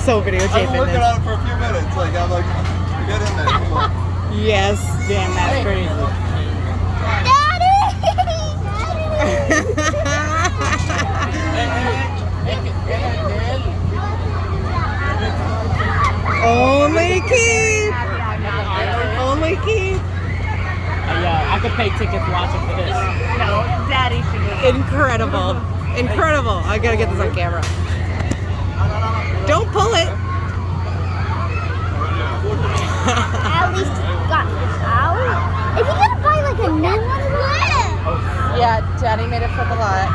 so videotaping I've been working this. on it for a few minutes. Like, I'm like, get in there. Come on. Yes, damn, that's crazy. Only Keith! Only Keith! Yeah, I could pay tickets watching for this. No, Daddy should do it. Incredible. Incredible. I gotta get this on camera. Don't pull it. At least got this out. If you gotta buy like a new one, Yeah, Daddy made it flip a lot.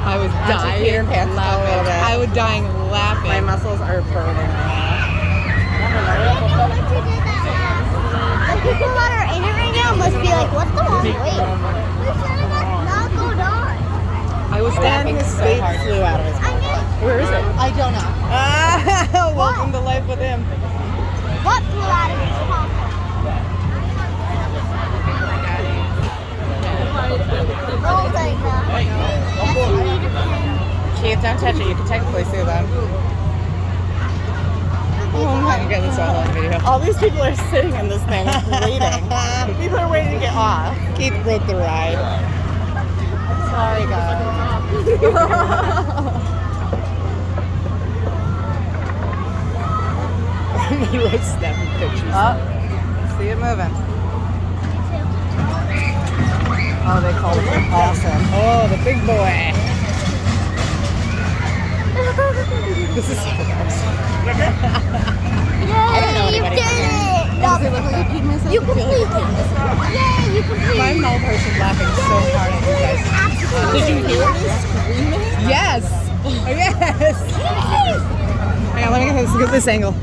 I was dying Peter Pan's a little laughing. bit. I was dying laughing. My muscles are burning. the people that are in it right now must be like, what's the long wait? Not go down. I was laughing His so face hard. flew out of his mouth. Where is it? I don't know. Ah, welcome to life with him. What flew out of his mouth? Oh, like that. Keith, don't touch it. You can technically sue them. Oh my goodness, I love video. All these people are sitting in this thing waiting. People are waiting to get off. Keith broke the ride. Sorry, guys. He was snapping pictures. Oh, see it moving. Oh, they called it awesome. Oh, the big boy. This is so awesome. Yay, you did it! Does it look like I peed myself? You completed it. Yay, you completed My it. mouth hurts from laughing so hard at you guys. Did you hear me screaming? Yes! Oh, yes! Hang on, let me get this angle.